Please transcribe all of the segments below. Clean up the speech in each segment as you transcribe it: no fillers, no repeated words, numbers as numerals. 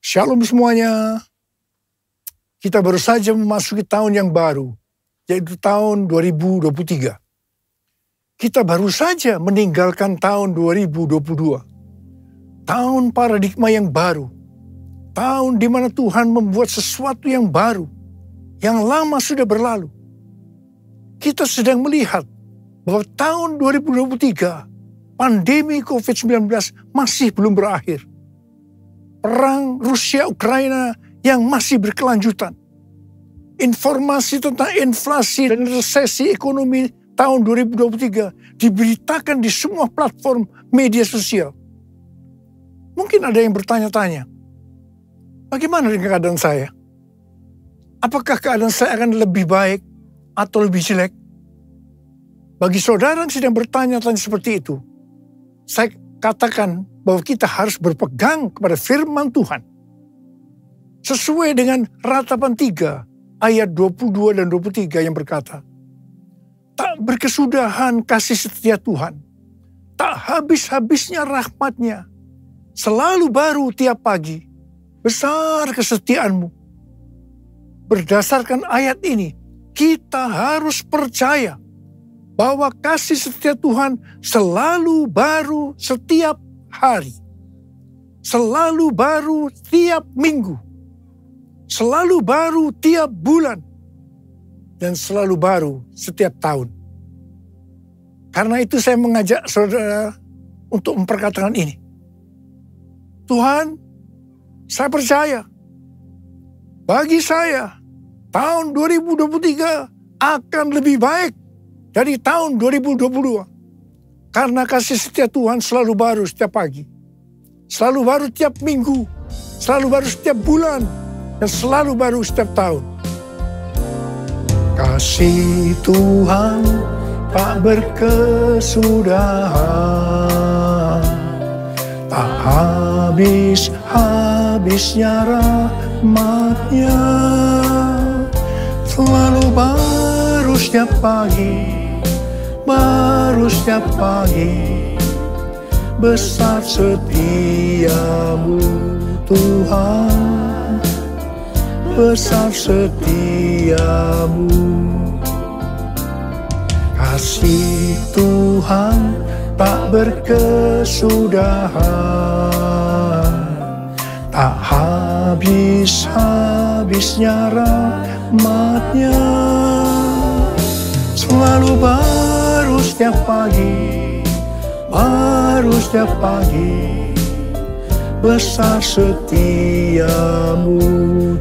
Shalom semuanya. Kita baru saja memasuki tahun yang baru, yaitu tahun 2023. Kita baru saja meninggalkan tahun 2022. Tahun paradigma yang baru. Tahun di mana Tuhan membuat sesuatu yang baru. Yang lama sudah berlalu. Kita sedang melihat bahwa tahun 2023, pandemi COVID-19 masih belum berakhir. Perang Rusia-Ukraina yang masih berkelanjutan. Informasi tentang inflasi dan resesi ekonomi tahun 2023 diberitakan di semua platform media sosial. Mungkin ada yang bertanya-tanya, bagaimana dengan keadaan saya? Apakah keadaan saya akan lebih baik atau lebih jelek? Bagi saudara yang sedang bertanya-tanya seperti itu, saya katakan bahwa kita harus berpegang kepada firman Tuhan. Sesuai dengan Ratapan 3 ayat 22 dan 23 yang berkata, tak berkesudahan kasih setia Tuhan, tak habis-habisnya rahmat-Nya, selalu baru tiap pagi, besar kesetiaanmu. Berdasarkan ayat ini, kita harus percaya bahwa kasih setia Tuhan selalu baru setiap hari. Selalu baru tiap minggu. Selalu baru tiap bulan. Dan selalu baru setiap tahun. Karena itu saya mengajak saudara untuk memperkatakan ini. Tuhan, saya percaya. Bagi saya, tahun 2023 akan lebih baik dari tahun 2022. Karena kasih setia Tuhan selalu baru setiap pagi. Selalu baru tiap minggu. Selalu baru setiap bulan. Dan selalu baru setiap tahun. Kasih Tuhan tak berkesudahan. Tak habis-habisnya rahmat-Nya. Selalu baru setiap pagi. Baru setiap pagi, besar setiamu Tuhan, besar setiamu. Kasih Tuhan tak berkesudahan, tak habis-habisnya rahmat-Nya. Selalu baru setiap pagi, baru setiap pagi, besar setiamu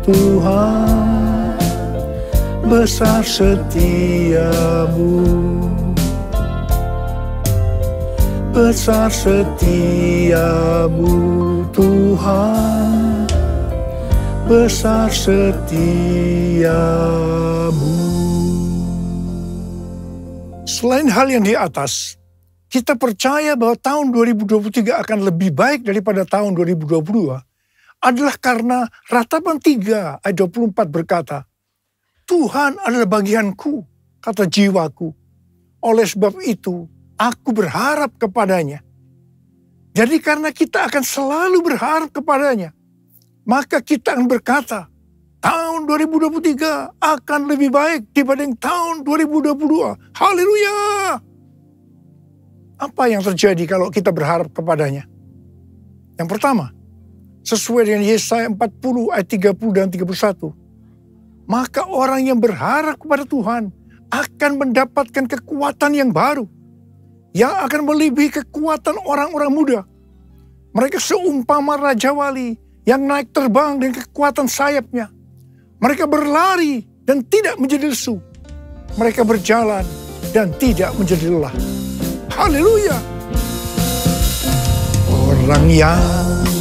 Tuhan, besar setiamu, besar setiamu Tuhan, besar setiamu. Selain hal yang di atas, kita percaya bahwa tahun 2023 akan lebih baik daripada tahun 2022 adalah karena Ratapan 3 ayat 24 berkata, Tuhan adalah bagianku, kata jiwaku. Oleh sebab itu, aku berharap kepadanya. Jadi karena kita akan selalu berharap kepadanya, maka kita akan berkata, tahun 2023 akan lebih baik dibanding tahun 2022. Haleluya! Apa yang terjadi kalau kita berharap kepadanya? Yang pertama, sesuai dengan Yesaya 40 ayat 30 dan 31. Maka orang yang berharap kepada Tuhan akan mendapatkan kekuatan yang baru. Yang akan melebihi kekuatan orang-orang muda. Mereka seumpama Raja Wali yang naik terbang dengan kekuatan sayapnya. Mereka berlari dan tidak menjadi lesu. Mereka berjalan dan tidak menjadi lelah. Haleluya! Orang yang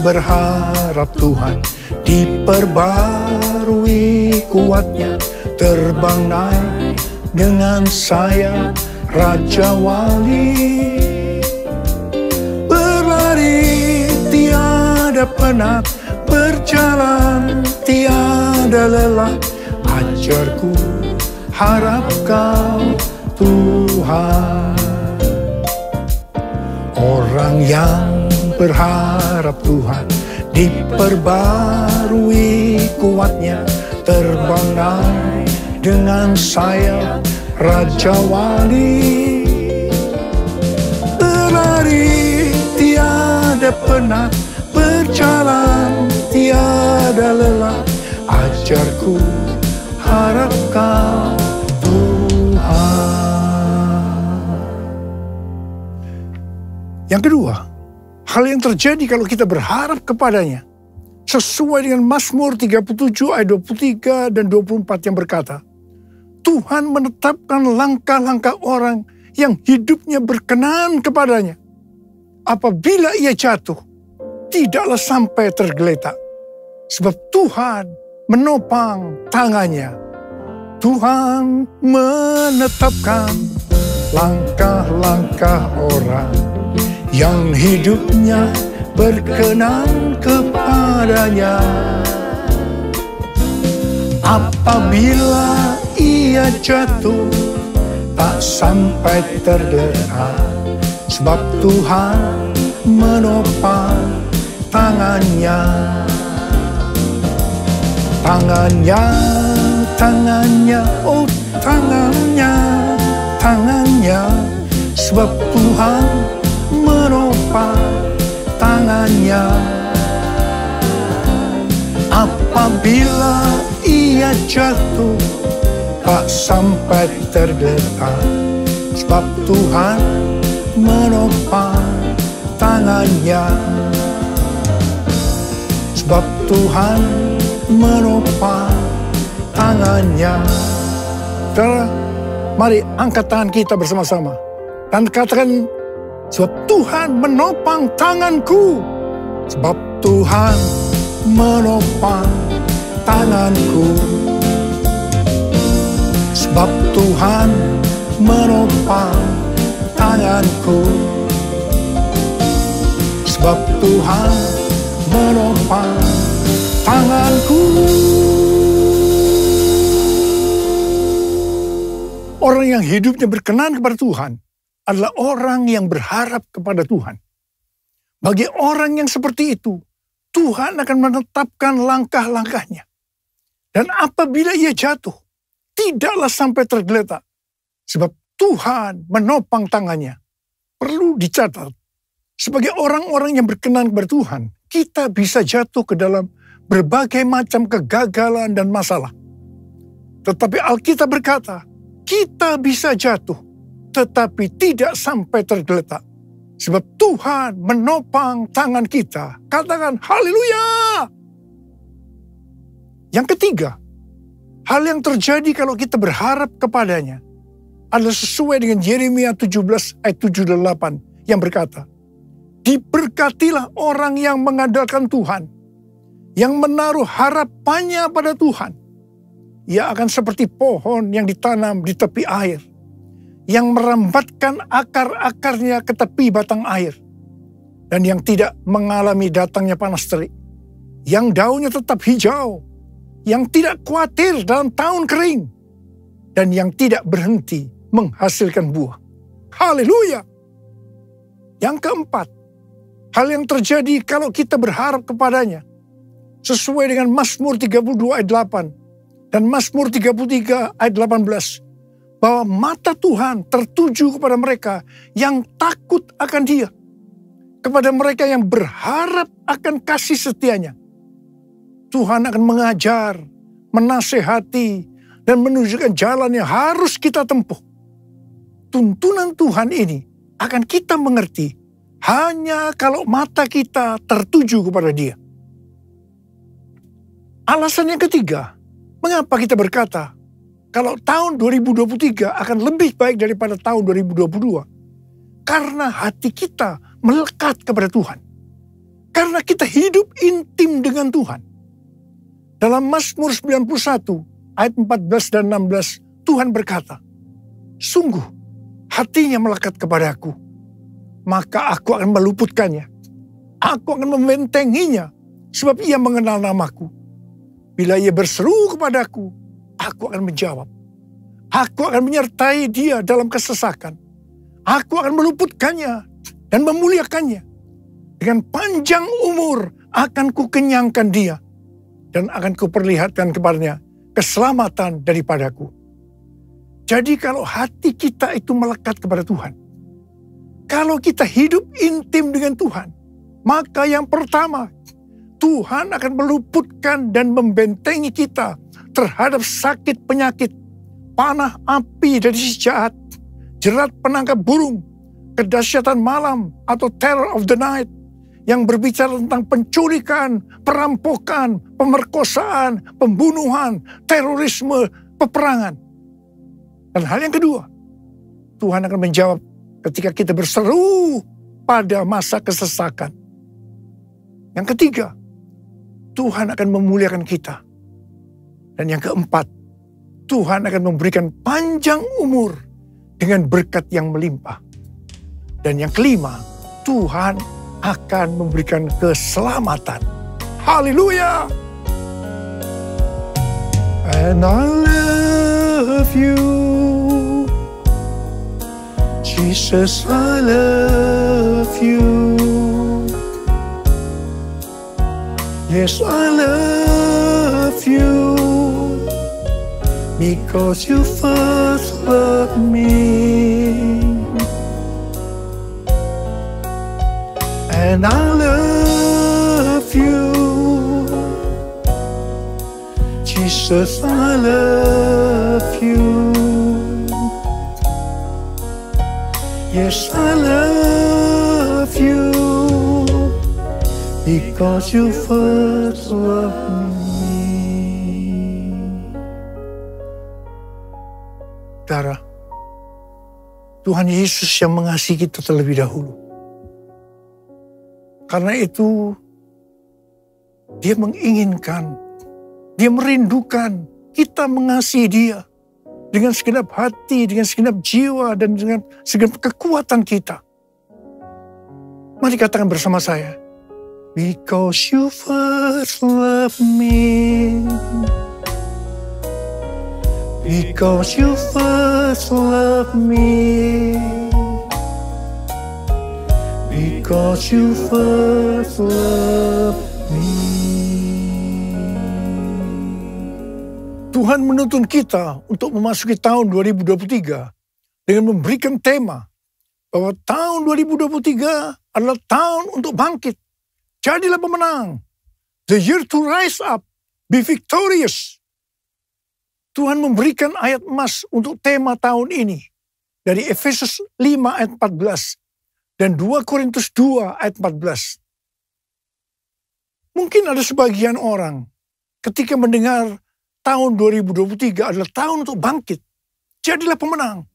berharap Tuhan diperbarui kuatnya, terbang naik dengan sayap Raja Wali. Berlari tiada penat, berjalan tiada lelah. Ajarku, harap kau Tuhan. Orang yang berharap Tuhan diperbarui kuatnya, terbanggai dengan sayap Raja Wali. Berlari tiada penat, berjalan tiada lelah, ajarku harap kau Tuhan. Yang kedua, hal yang terjadi kalau kita berharap kepadanya, sesuai dengan Mazmur 37 ayat 23 dan 24 yang berkata, Tuhan menetapkan langkah-langkah orang yang hidupnya berkenan kepadanya. Apabila ia jatuh, tidaklah sampai tergeletak. Sebab Tuhan menopang tangannya. Tuhan menetapkan langkah-langkah orang yang hidupnya berkenan kepadanya. Apabila ia jatuh, tak sampai tergeletak, sebab Tuhan menopang tangannya. Tangannya, tangannya, oh tangannya, tangannya, sebab Tuhan menopang tangannya. Apabila ia jatuh, tak sampai tergeletak, sebab Tuhan menopang tangannya. Sebab Tuhan menopang tangannya. Saudara, mari angkat tangan kita bersama-sama dan katakan, sebab Tuhan menopang tanganku. Sebab Tuhan menopang tanganku. Sebab Tuhan menopang tanganku. Sebab Tuhan menopang tanganku. Orang yang hidupnya berkenan kepada Tuhan adalah orang yang berharap kepada Tuhan. Bagi orang yang seperti itu, Tuhan akan menetapkan langkah-langkahnya. Dan apabila ia jatuh, tidaklah sampai tergeletak. Sebab Tuhan menopang tangannya. Perlu dicatat, sebagai orang-orang yang berkenan kepada Tuhan, kita bisa jatuh ke dalam berbagai macam kegagalan dan masalah. Tetapi Alkitab berkata, kita bisa jatuh, tetapi tidak sampai tergeletak. Sebab Tuhan menopang tangan kita. Katakan haleluya. Yang ketiga, hal yang terjadi kalau kita berharap kepadanya adalah sesuai dengan Yeremia 17 ayat 7 dan 8 yang berkata, diberkatilah orang yang mengandalkan Tuhan, yang menaruh harapannya pada Tuhan. Ia akan seperti pohon yang ditanam di tepi air, yang merambatkan akar-akarnya ke tepi batang air, dan yang tidak mengalami datangnya panas terik, yang daunnya tetap hijau, yang tidak khawatir dalam tahun kering, dan yang tidak berhenti menghasilkan buah. Haleluya! Yang keempat, hal yang terjadi kalau kita berharap kepadanya, sesuai dengan Mazmur 32 ayat 8 dan Mazmur 33 ayat 18, bahwa mata Tuhan tertuju kepada mereka yang takut akan Dia, kepada mereka yang berharap akan kasih setianya. Tuhan akan mengajar, menasehati, dan menunjukkan jalan yang harus kita tempuh. Tuntunan Tuhan ini akan kita mengerti hanya kalau mata kita tertuju kepada Dia. Alasan yang ketiga, mengapa kita berkata kalau tahun 2023 akan lebih baik daripada tahun 2022? Karena hati kita melekat kepada Tuhan. Karena kita hidup intim dengan Tuhan. Dalam Mazmur 91 ayat 14 dan 16, Tuhan berkata, sungguh hatinya melekat kepadaku, maka aku akan meluputkannya. Aku akan membentenginya, sebab ia mengenal namaku. Bila ia berseru kepadaku, aku akan menjawab. Aku akan menyertai dia dalam kesesakan. Aku akan meluputkannya dan memuliakannya. Dengan panjang umur, akan kukenyangkan dia, dan akan kuperlihatkan kepadanya keselamatan daripadaku. Jadi kalau hati kita itu melekat kepada Tuhan, kalau kita hidup intim dengan Tuhan, maka yang pertama, Tuhan akan meluputkan dan membentengi kita terhadap sakit penyakit, panah api dari si jahat, jerat penangkap burung, kedahsyatan malam atau terror of the night, yang berbicara tentang penculikan, perampokan, pemerkosaan, pembunuhan, terorisme, peperangan. Dan hal yang kedua, Tuhan akan menjawab ketika kita berseru pada masa kesesakan. Yang ketiga, Tuhan akan memuliakan kita. Dan yang keempat, Tuhan akan memberikan panjang umur dengan berkat yang melimpah. Dan yang kelima, Tuhan akan memberikan keselamatan. Haleluya! And I love you, Jesus, I love you. Yes, I love you, because you first loved me. And I love you, Jesus, I love you. Yes, I love you, because you first loved me. Saudara, Tuhan Yesus yang mengasihi kita terlebih dahulu. Karena itu, Dia menginginkan, Dia merindukan kita mengasihi Dia dengan segenap hati, dengan segenap jiwa, dan dengan segenap kekuatan kita. Mari katakan bersama saya, because you first loved me, because you first loved me, because you first loved me. Tuhan menuntun kita untuk memasuki tahun 2023 dengan memberikan tema bahwa tahun 2023 adalah tahun untuk bangkit. Jadilah pemenang. The year to rise up, be victorious. Tuhan memberikan ayat emas untuk tema tahun ini dari Efesus 5 ayat 14 dan 2 Korintus 2 ayat 14. Mungkin ada sebagian orang ketika mendengar tahun 2023 adalah tahun untuk bangkit. Jadilah pemenang.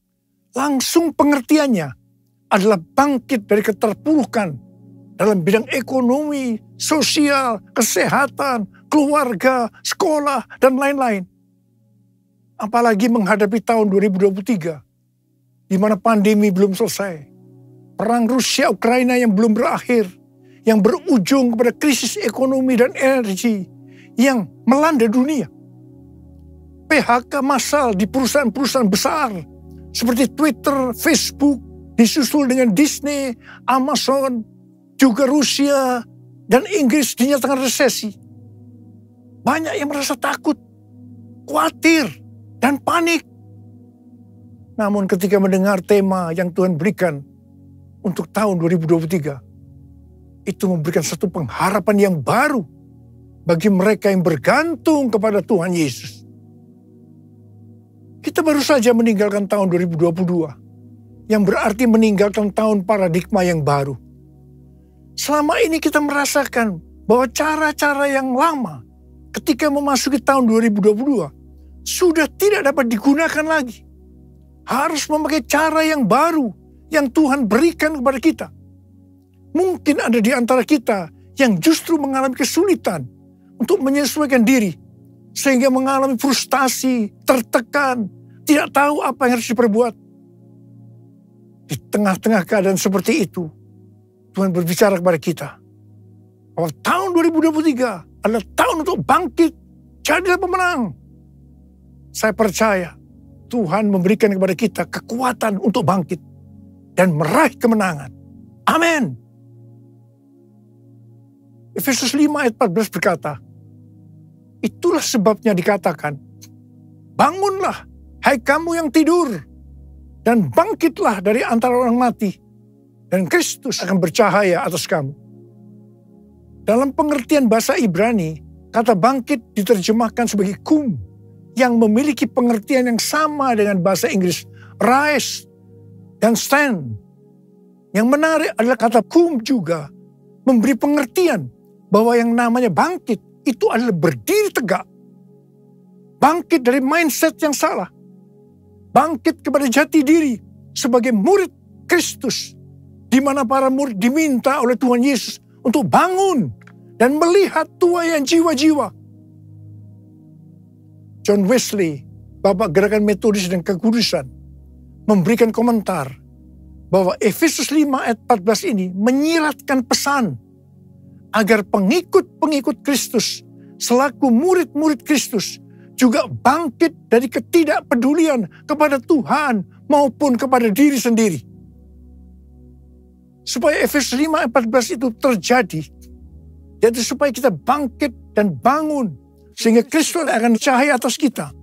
Langsung pengertiannya adalah bangkit dari keterpurukan dalam bidang ekonomi, sosial, kesehatan, keluarga, sekolah, dan lain-lain. Apalagi menghadapi tahun 2023, di mana pandemi belum selesai. Perang Rusia-Ukraina yang belum berakhir, yang berujung kepada krisis ekonomi dan energi yang melanda dunia. PHK massal di perusahaan-perusahaan besar seperti Twitter, Facebook, disusul dengan Disney, Amazon, juga Rusia dan Inggris dinyatakan resesi. Banyak yang merasa takut, khawatir, dan panik. Namun ketika mendengar tema yang Tuhan berikan untuk tahun 2023, itu memberikan satu pengharapan yang baru bagi mereka yang bergantung kepada Tuhan Yesus. Kita baru saja meninggalkan tahun 2022, yang berarti meninggalkan tahun paradigma yang baru. Selama ini kita merasakan bahwa cara-cara yang lama ketika memasuki tahun 2022 sudah tidak dapat digunakan lagi. Harus memakai cara yang baru yang Tuhan berikan kepada kita. Mungkin ada di antara kita yang justru mengalami kesulitan untuk menyesuaikan diri, sehingga mengalami frustasi, tertekan, tidak tahu apa yang harus diperbuat. Di tengah-tengah keadaan seperti itu, Tuhan berbicara kepada kita bahwa tahun 2023 adalah tahun untuk bangkit, jadilah pemenang. Saya percaya Tuhan memberikan kepada kita kekuatan untuk bangkit dan meraih kemenangan. Amin. Efesus 5 ayat 14 berkata, itulah sebabnya dikatakan, bangunlah, hai kamu yang tidur, dan bangkitlah dari antara orang mati, dan Kristus akan bercahaya atas kamu. Dalam pengertian bahasa Ibrani, kata bangkit diterjemahkan sebagai kum, yang memiliki pengertian yang sama dengan bahasa Inggris rise dan stand. Yang menarik adalah kata kum juga memberi pengertian bahwa yang namanya bangkit itu adalah berdiri tegak. Bangkit dari mindset yang salah. Bangkit kepada jati diri sebagai murid Kristus, di mana para murid diminta oleh Tuhan Yesus untuk bangun dan melihat tuaian jiwa-jiwa. John Wesley, Bapak Gerakan Metodis dan Kekudusan, memberikan komentar bahwa Efesus 5 ayat 14 ini menyiratkan pesan agar pengikut-pengikut Kristus selaku murid-murid Kristus juga bangkit dari ketidakpedulian kepada Tuhan maupun kepada diri sendiri. Supaya Efesus 5 ayat 14 itu terjadi, yaitu supaya kita bangkit dan bangun sehingga Kristus akan cahaya atas kita,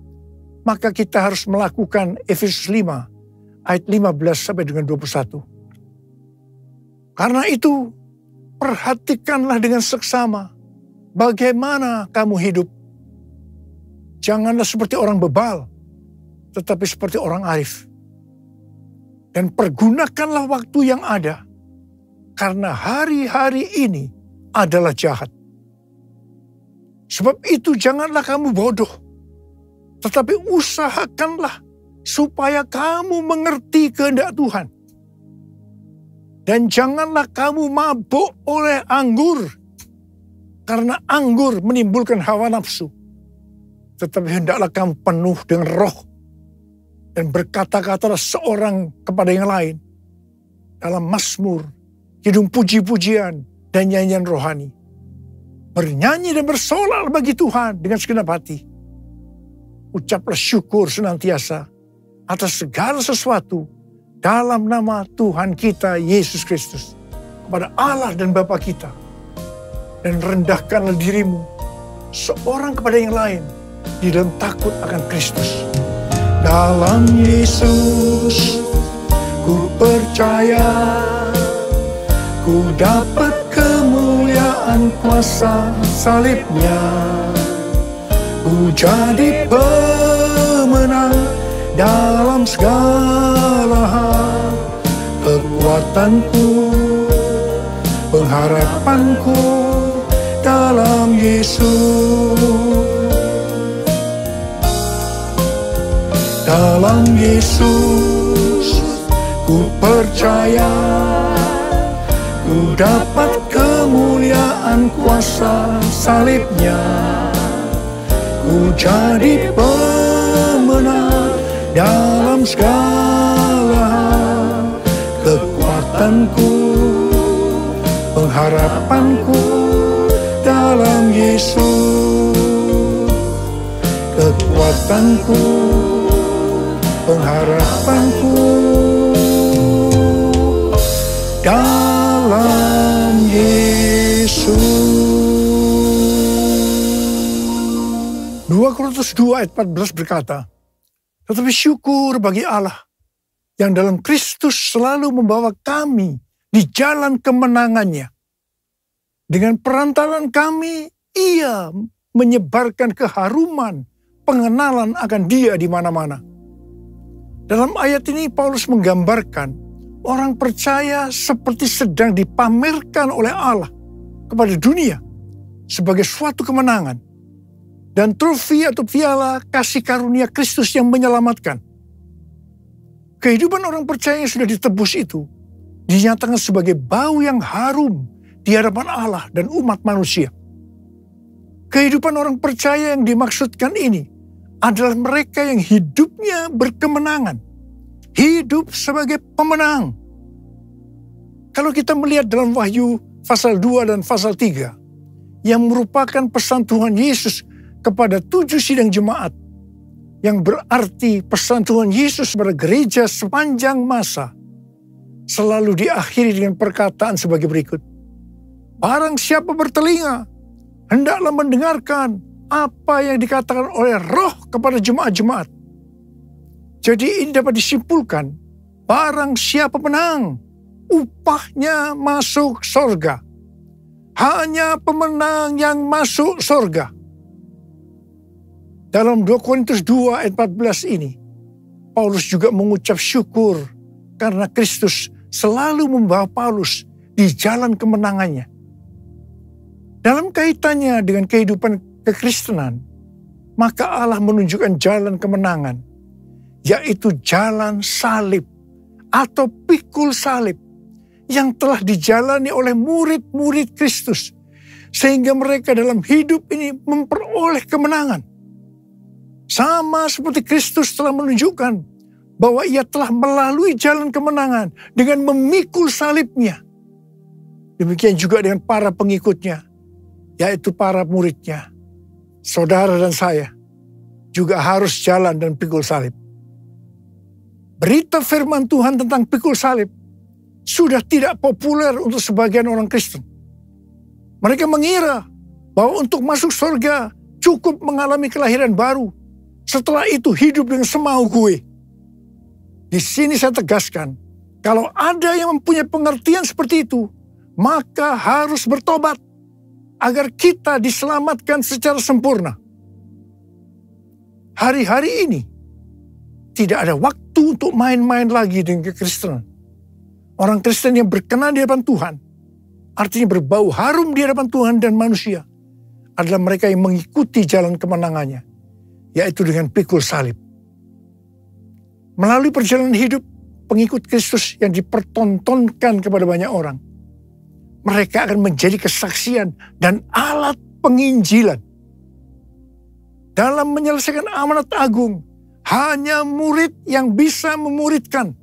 maka kita harus melakukan Efesus 5 ayat 15 sampai dengan 21. Karena itu, perhatikanlah dengan seksama bagaimana kamu hidup. Janganlah seperti orang bebal, tetapi seperti orang arif. Dan pergunakanlah waktu yang ada, karena hari-hari ini adalah jahat. Sebab itu janganlah kamu bodoh, tetapi usahakanlah supaya kamu mengerti kehendak Tuhan. Dan janganlah kamu mabuk oleh anggur, karena anggur menimbulkan hawa nafsu. Tetapi hendaklah kamu penuh dengan roh, dan berkata-katalah seorang kepada yang lain dalam mazmur, kidung puji-pujian, dan nyanyian rohani. Bernyanyi dan bersolah bagi Tuhan dengan segenap hati. Ucaplah syukur senantiasa atas segala sesuatu dalam nama Tuhan kita Yesus Kristus kepada Allah dan Bapa kita. Dan rendahkanlah dirimu seorang kepada yang lain di dalam takut akan Kristus. Dalam Yesus ku percaya, ku dapat kemuliaan kuasa salibnya. Ku jadi pemenang dalam segala hal. Kekuatanku, pengharapanku dalam Yesus. Dalam Yesus ku percaya, ku dapat kemuliaan kuasa salibnya. Ku jadi pemenang dalam segala hal. Kekuatanku, pengharapanku dalam Yesus. Kekuatanku, pengharapanku dalam Yesus. 2 Korintus 2 ayat 14 berkata, tetapi syukur bagi Allah yang dalam Kristus selalu membawa kami di jalan kemenangannya. Dengan perantaran kami, Ia menyebarkan keharuman pengenalan akan Dia di mana-mana. Dalam ayat ini Paulus menggambarkan orang percaya seperti sedang dipamerkan oleh Allah kepada dunia sebagai suatu kemenangan dan trofi atau piala kasih karunia Kristus yang menyelamatkan. Kehidupan orang percaya yang sudah ditebus itu dinyatakan sebagai bau yang harum di hadapan Allah dan umat manusia. Kehidupan orang percaya yang dimaksudkan ini adalah mereka yang hidupnya berkemenangan. Hidup sebagai pemenang. Kalau kita melihat dalam Wahyu pasal 2 dan pasal 3, yang merupakan pesan Tuhan Yesus kepada 7 sidang jemaat, yang berarti pesan Tuhan Yesus kepada gereja sepanjang masa, selalu diakhiri dengan perkataan sebagai berikut. Barang siapa bertelinga, hendaklah mendengarkan apa yang dikatakan oleh Roh kepada jemaat-jemaat. Jadi ini dapat disimpulkan, barang siapa menang, upahnya masuk sorga. Hanya pemenang yang masuk sorga. Dalam 2 Korintus 2 ayat 14 ini, Paulus juga mengucap syukur karena Kristus selalu membawa Paulus di jalan kemenangannya. Dalam kaitannya dengan kehidupan kekristenan, maka Allah menunjukkan jalan kemenangan, yaitu jalan salib atau pikul salib yang telah dijalani oleh murid-murid Kristus, sehingga mereka dalam hidup ini memperoleh kemenangan. Sama seperti Kristus telah menunjukkan bahwa ia telah melalui jalan kemenangan dengan memikul salibnya. Demikian juga dengan para pengikutnya, yaitu para muridnya. Saudara dan saya juga harus jalan dan pikul salib. Berita firman Tuhan tentang pikul salib sudah tidak populer untuk sebagian orang Kristen. Mereka mengira bahwa untuk masuk surga cukup mengalami kelahiran baru. Setelah itu hidup dengan semau gue. Di sini saya tegaskan, kalau ada yang mempunyai pengertian seperti itu, maka harus bertobat agar kita diselamatkan secara sempurna. Hari-hari ini tidak ada waktu untuk main-main lagi dengan kekristenan. Orang Kristen yang berkenan di hadapan Tuhan, artinya berbau harum di hadapan Tuhan dan manusia, adalah mereka yang mengikuti jalan kemenangannya, yaitu dengan pikul salib. Melalui perjalanan hidup pengikut Kristus yang dipertontonkan kepada banyak orang, mereka akan menjadi kesaksian dan alat penginjilan. Dalam menyelesaikan amanat agung, hanya murid yang bisa memuridkan.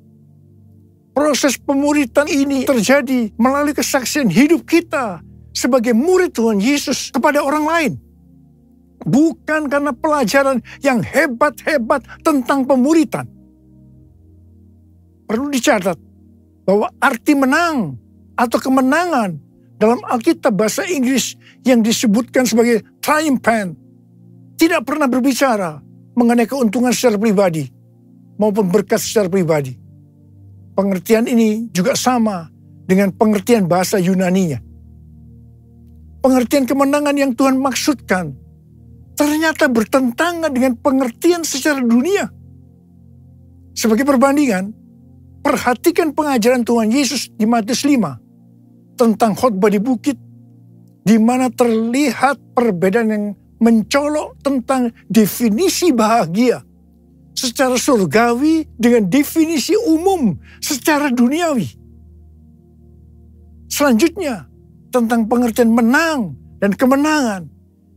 Proses pemuridan ini terjadi melalui kesaksian hidup kita sebagai murid Tuhan Yesus kepada orang lain. Bukan karena pelajaran yang hebat-hebat tentang pemuridan. Perlu dicatat bahwa arti menang atau kemenangan dalam Alkitab bahasa Inggris yang disebutkan sebagai triumphant tidak pernah berbicara mengenai keuntungan secara pribadi maupun berkat secara pribadi. Pengertian ini juga sama dengan pengertian bahasa Yunaninya. Pengertian kemenangan yang Tuhan maksudkan ternyata bertentangan dengan pengertian secara dunia. Sebagai perbandingan, perhatikan pengajaran Tuhan Yesus di Matius 5 tentang khotbah di bukit, di mana terlihat perbedaan yang mencolok tentang definisi bahagia secara surgawi dengan definisi umum secara duniawi. Selanjutnya, tentang pengertian menang dan kemenangan,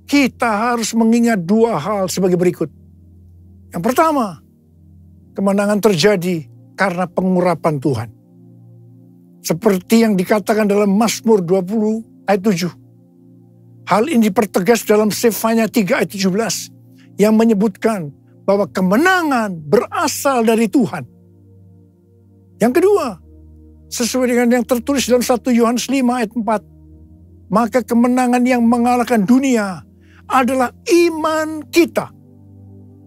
kita harus mengingat 2 hal sebagai berikut. Yang pertama, kemenangan terjadi karena pengurapan Tuhan. Seperti yang dikatakan dalam Mazmur 20 ayat 7. Hal ini dipertegas dalam Sefanya 3 ayat 17 yang menyebutkan bahwa kemenangan berasal dari Tuhan. Yang kedua, sesuai dengan yang tertulis dalam 1 Yohanes 5 ayat 4, maka kemenangan yang mengalahkan dunia adalah iman kita.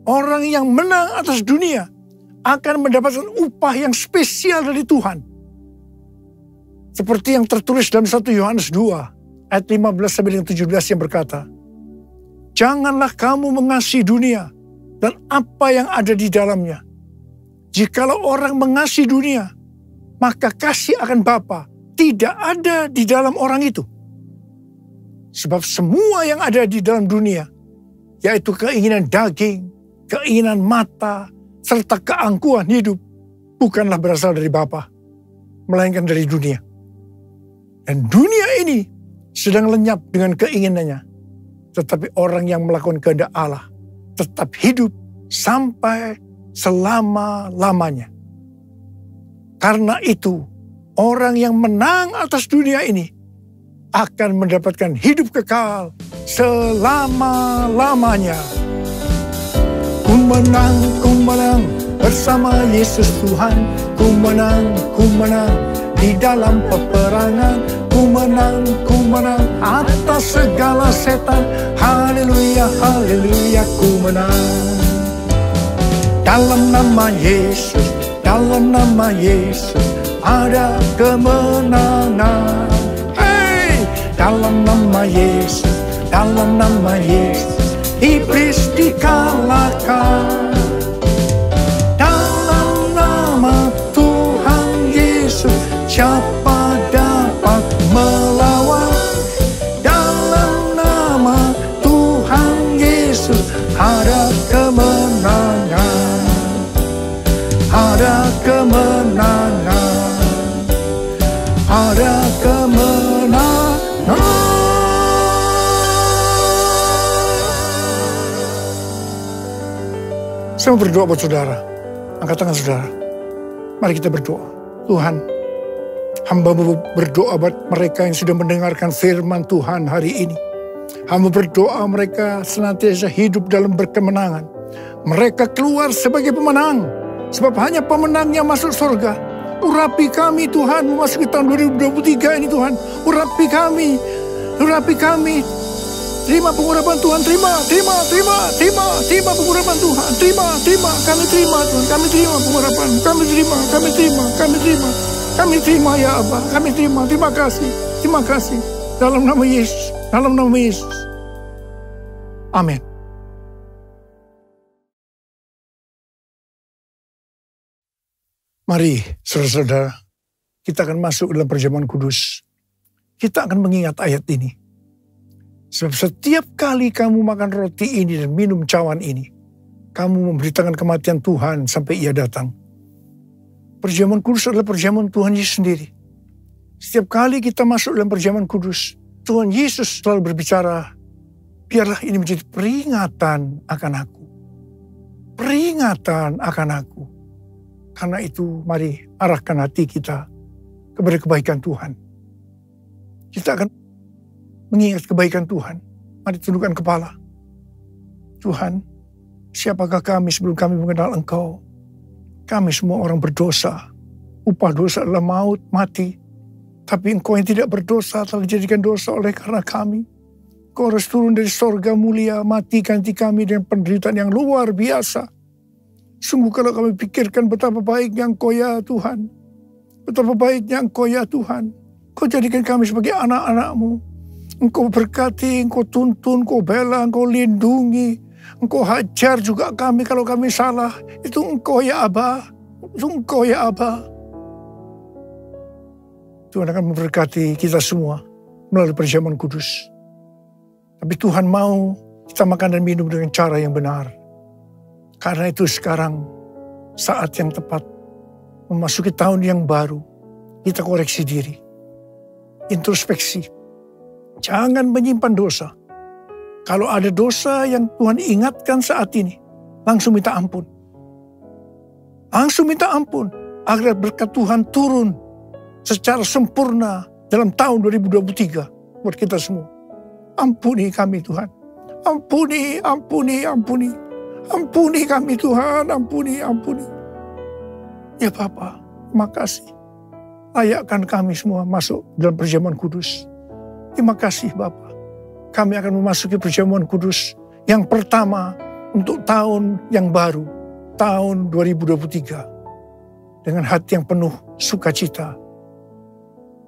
Orang yang menang atas dunia akan mendapatkan upah yang spesial dari Tuhan. Seperti yang tertulis dalam 1 Yohanes 2 ayat 15-17 yang berkata, "Janganlah kamu mengasihi dunia dan apa yang ada di dalamnya. Jikalau orang mengasihi dunia, maka kasih akan Bapa tidak ada di dalam orang itu. Sebab semua yang ada di dalam dunia, yaitu keinginan daging, keinginan mata, serta keangkuhan hidup, bukanlah berasal dari Bapa, melainkan dari dunia. Dan dunia ini sedang lenyap dengan keinginannya. Tetapi orang yang melakukan kehendak Allah tetap hidup sampai selama-lamanya. Karena itu, orang yang menang atas dunia ini akan mendapatkan hidup kekal selama-lamanya." Ku menang bersama Yesus Tuhan. Ku menang di dalam peperangan. ku menang atas segala setan. Haleluya, haleluya, ku menang. Dalam nama Yesus, dalam nama Yesus, ada kemenangan. Hey! Dalam nama Yesus, dalam nama Yesus, iblis dikalahkan. Dalam nama Tuhan Yesus, siapa dapat melawan? Dalam nama Tuhan Yesus, ada kemenangan. Ada kemenangan, ada kemenangan. Saya mau berdoa buat saudara. Angkat tangan saudara. Mari kita berdoa. Tuhan, hamba berdoa buat mereka yang sudah mendengarkan firman Tuhan hari ini. Hamba berdoa mereka senantiasa hidup dalam berkemenangan. Mereka keluar sebagai pemenang. Sebab hanya pemenang yang masuk surga. Urapi kami Tuhan, memasuki tahun 2023 ini Tuhan. Urapi kami, urapi kami. Terima pengurapan Tuhan, terima pengurapan Tuhan. Terima, kami terima Tuhan. Kami terima pengurapan, kami terima ya Abba. Kami terima, terima kasih. Dalam nama Yesus, dalam nama Yesus. Amin. Mari, saudara-saudara, kita akan masuk dalam perjamuan kudus. Kita akan mengingat ayat ini. Sebab setiap kali kamu makan roti ini dan minum cawan ini, kamu memberitakan kematian Tuhan sampai Ia datang. Perjamuan kudus adalah perjamuan Tuhan Yesus sendiri. Setiap kali kita masuk dalam perjamuan kudus, Tuhan Yesus selalu berbicara, biarlah ini menjadi peringatan akan aku. Peringatan akan aku. Karena itu mari arahkan hati kita kepada kebaikan Tuhan. Kita akan mengingat kebaikan Tuhan. Mari tundukkan kepala. Tuhan, siapakah kami sebelum kami mengenal Engkau? Kami semua orang berdosa. Upah dosa adalah maut, mati. Tapi Engkau yang tidak berdosa telah dijadikan dosa oleh karena kami. Engkau harus turun dari sorga mulia, mati ganti kami dengan penderitaan yang luar biasa. Sungguh kalau kami pikirkan betapa baiknya Engkau ya Tuhan. Betapa baiknya Engkau ya Tuhan. Engkau jadikan kami sebagai anak-anak-Mu. Engkau berkati, Engkau tuntun, Engkau bela, Engkau lindungi. Engkau hajar juga kami kalau kami salah. Itu Engkau ya Aba. Itu Engkau ya Aba. Tuhan akan memberkati kita semua melalui perjamuan kudus. Tapi Tuhan mau kita makan dan minum dengan cara yang benar. Karena itu sekarang saat yang tepat memasuki tahun yang baru. Kita koreksi diri. Introspeksi. Jangan menyimpan dosa. Kalau ada dosa yang Tuhan ingatkan saat ini, langsung minta ampun. Langsung minta ampun. Agar berkat Tuhan turun secara sempurna dalam tahun 2023 buat kita semua. Ampuni kami Tuhan. Ampuni. Ampuni kami Tuhan, ampuni. Ya Bapa, makasih. Layakkan kami semua masuk dalam perjamuan kudus. Terima kasih Bapa. Kami akan memasuki perjamuan kudus yang pertama untuk tahun yang baru, tahun 2023. Dengan hati yang penuh sukacita.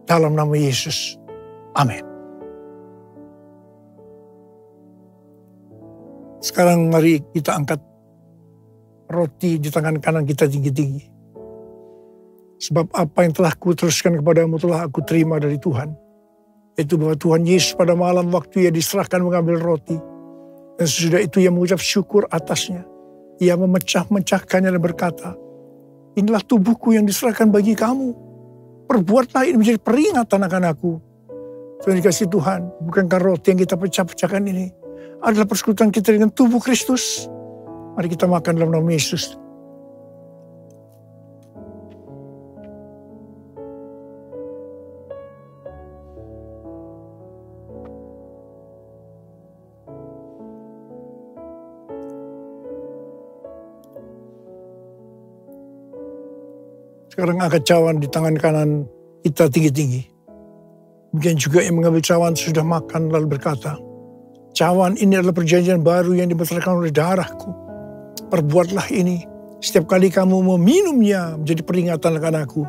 Dalam nama Yesus. Amin. Sekarang mari kita angkat roti di tangan kanan kita tinggi-tinggi. Sebab apa yang telah kuteruskan kepadamu telah aku terima dari Tuhan. Itu bahwa Tuhan Yesus pada malam waktu Ia diserahkan mengambil roti. Dan sesudah itu Ia mengucap syukur atasnya. Ia memecah-mecahkannya dan berkata, inilah tubuhku yang diserahkan bagi kamu. Perbuatlah ini menjadi peringatan akan aku. Tuhan dikasih Tuhan, bukankah roti yang kita pecah-pecahkan ini adalah persekutuan kita dengan tubuh Kristus. Mari kita makan dalam nama Yesus. Sekarang angkat cawan di tangan kanan kita tinggi-tinggi. Demikian juga yang mengambil cawan sudah makan lalu berkata, cawan ini adalah perjanjian baru yang dibenarkan oleh darahku. Perbuatlah ini setiap kali kamu meminumnya menjadi peringatan akan aku.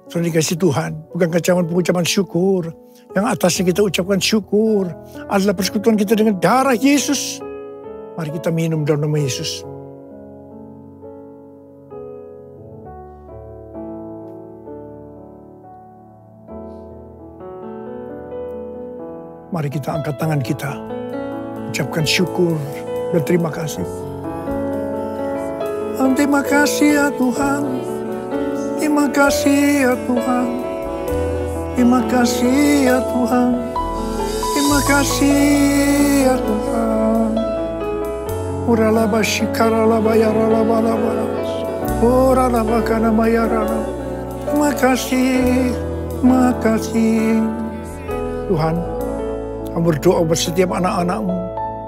Saudara dikasih Tuhan, bukan cawan pengucapan syukur. Yang atasnya kita ucapkan syukur adalah persekutuan kita dengan darah Yesus. Mari kita minum dalam nama Yesus. Mari kita angkat tangan kita, ucapkan syukur dan terima kasih. Terima kasih ya Tuhan, terima kasih ya Tuhan, terima kasih ya Tuhan, terima kasih ya Tuhan. Uralaba shikaralaba yaralaba laba, uralaba kanama yaralaba. Terima kasih, terima kasih Tuhan. Kami berdoa buat setiap anak-anak-Mu.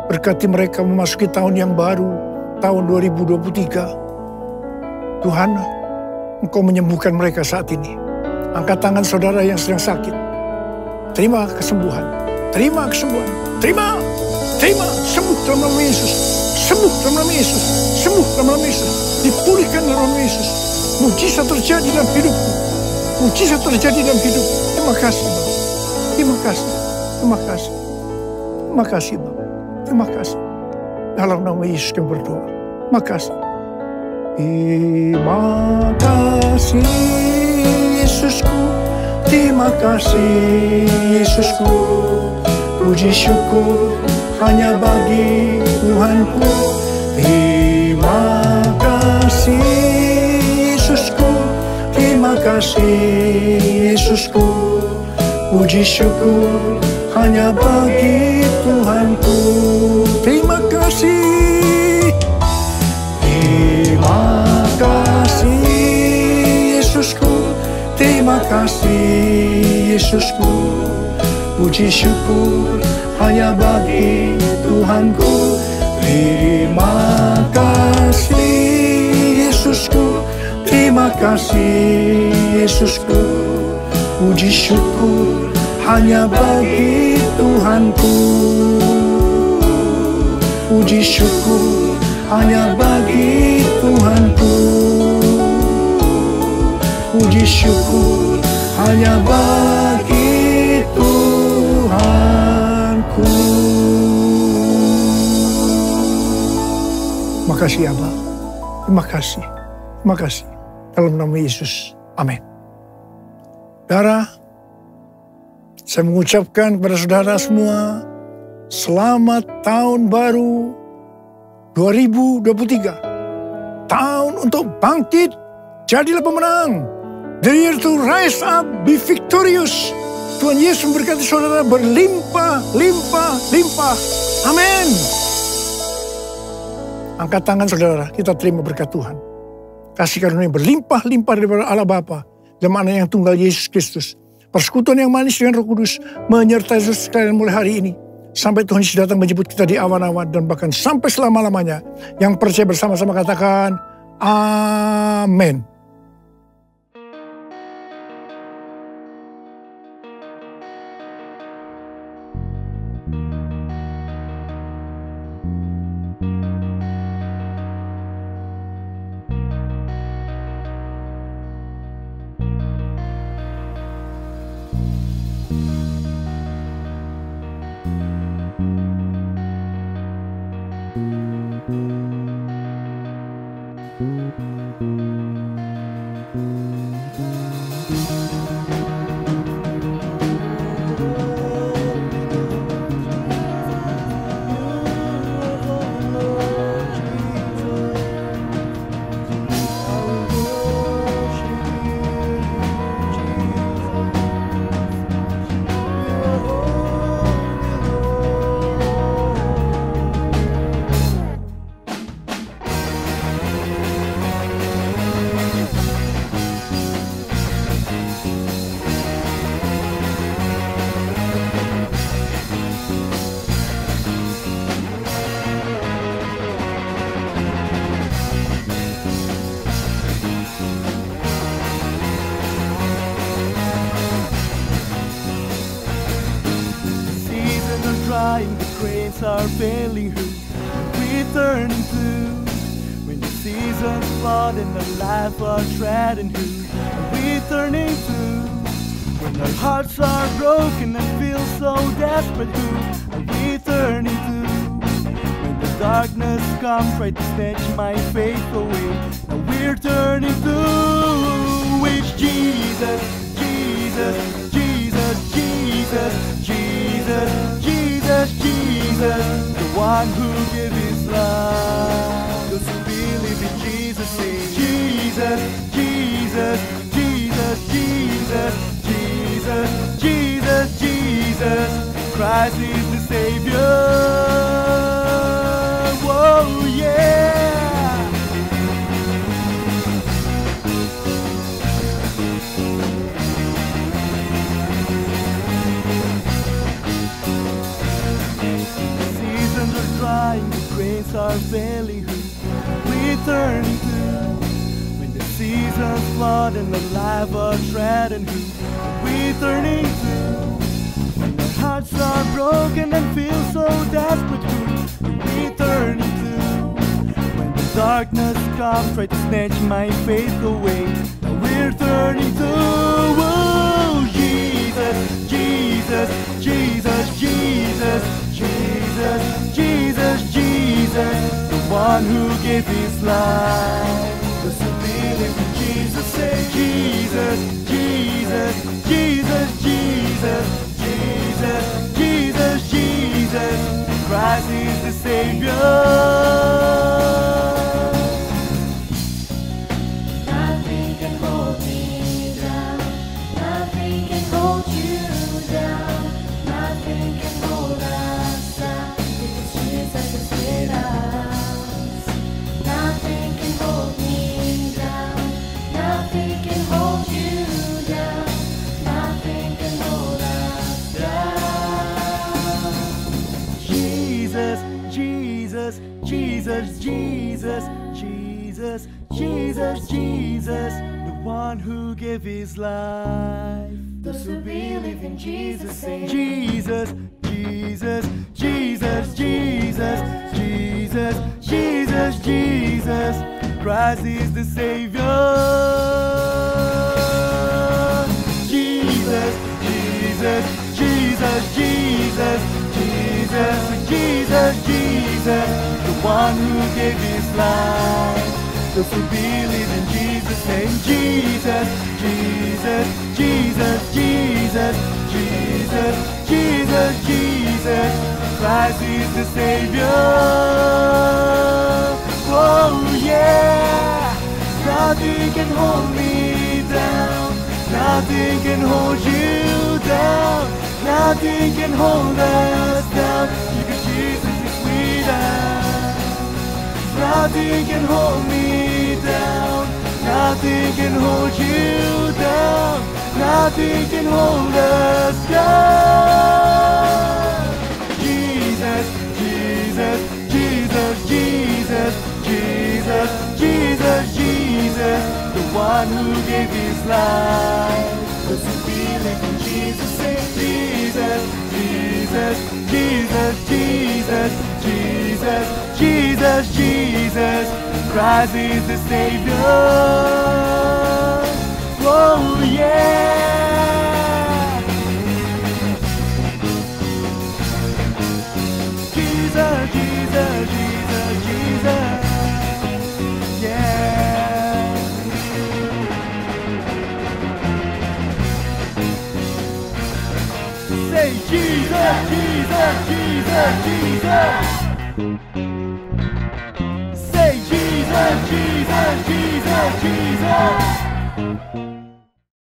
Berkati mereka memasuki tahun yang baru, tahun 2023. Tuhan, Engkau menyembuhkan mereka saat ini. Angkat tangan saudara yang sedang sakit. Terima kesembuhan. Terima kesembuhan. Terima. Sembuh dalam nama Yesus. Sembuh dalam nama Yesus. Sembuh dalam nama Yesus. Dipulihkan dalam nama Yesus. Mujizat terjadi dalam hidupku. Mujizat terjadi dalam hidupku. Terima kasih, Bapa. Terima kasih. Terima kasih. Terima kasih, Bapak. Terima kasih. Dalam nama Yesus kami berdoa. Terima kasih. Terima kasih, Yesusku. Terima kasih, Yesusku. Puji syukur hanya bagi Tuhanku. Terima kasih, Yesusku. Terima kasih, Yesusku. Puji syukur hanya bagi Tuhanku. Terima kasih. Terima kasih, Yesusku. Terima kasih, Yesusku. Puji syukur hanya bagi Tuhanku. Terima kasih, Yesusku. Terima kasih, Yesusku. Puji syukur hanya bagi Tuhanku. Puji syukur hanya bagi Tuhanku. Puji syukur hanya bagi Tuhanku. Makasih Abba. Terima kasih. Terima kasih. Dalam nama Yesus. Amin. Saudara, saya mengucapkan kepada saudara semua, selamat tahun baru 2023. Tahun untuk bangkit, jadilah pemenang. The year to rise up, be victorious. Tuhan Yesus memberkati saudara berlimpah, limpah, limpah. Amin. Angkat tangan saudara, kita terima berkat Tuhan. Kasih karunia berlimpah, limpah daripada Allah Bapa dan Anak yang tunggal Yesus Kristus. Persekutuan yang manis dengan Roh Kudus menyertai sekalian mulai hari ini. Sampai Tuhan Yesus datang menjemput kita di awan-awan dan bahkan sampai selama-lamanya. Yang percaya bersama-sama katakan, amin. drying, the grains are failing. Who we turning to? When the seasons flood and the life are treading, who are we turning to? When our hearts are broken and feel so desperate, who are we turning to? When the darkness comes, try to snatch my faith away, now we're turning to which Jesus, Jesus, Jesus, Jesus, Jesus, Jesus, Jesus, the one who gave his life. Those who believe in Jesus say Jesus, Jesus, Jesus, Jesus, Jesus, Jesus, Jesus, Christ is the Savior. Whoa, yeah. The seasons are drying, the grains are failing. Who we turn to? When the seasons flood and the life are treading, who we turning to? When our hearts are broken and feel so desperate, who we turning to? When the darkness comes, try to snatch my faith away, now we're turning to Jesus, Jesus, Jesus, Jesus, Jesus, Jesus, Jesus, the one who gave his life. Those who believe in Jesus say Jesus, Jesus, Jesus, Jesus, Jesus, Jesus, Jesus, Christ is the Savior. Nothing can hold me down. Nothing can hold you down. Nothing can hold us down. Because Jesus is with us. Nothing can hold me down. Nothing can hold you down. Nothing can hold us down. Jesus, Jesus, Jesus, Jesus, Jesus, Jesus, Jesus, the one who gave his life. Those who believe in Jesus say Jesus, Jesus, Jesus, Jesus, Jesus, Jesus, Jesus, Christ is the Savior. Jesus, Jesus, Jesus, Jesus, Jesus, Jesus, Jesus, the one who gave his life. Those who believe in Jesus' name, Jesus, Jesus, Jesus, Jesus, Jesus, Jesus, Jesus, Christ is the Savior. Oh yeah, nothing can hold me down, nothing can hold you down, nothing can hold us down, because Jesus is with us. Nothing can hold me down, nothing can hold you down, nothing can hold us down. Jesus, Jesus, Jesus, Jesus, Jesus, Jesus, Jesus, the one who gave his life. Those who believe in Jesus say Jesus, Jesus, Jesus, Jesus, Jesus, Jesus, Jesus, Christ is the Savior. Oh yeah. Jesus, Jesus, Jesus, Jesus. Yeah. Say Jesus, Jesus, Jesus, Jesus. Say Jesus, Jesus.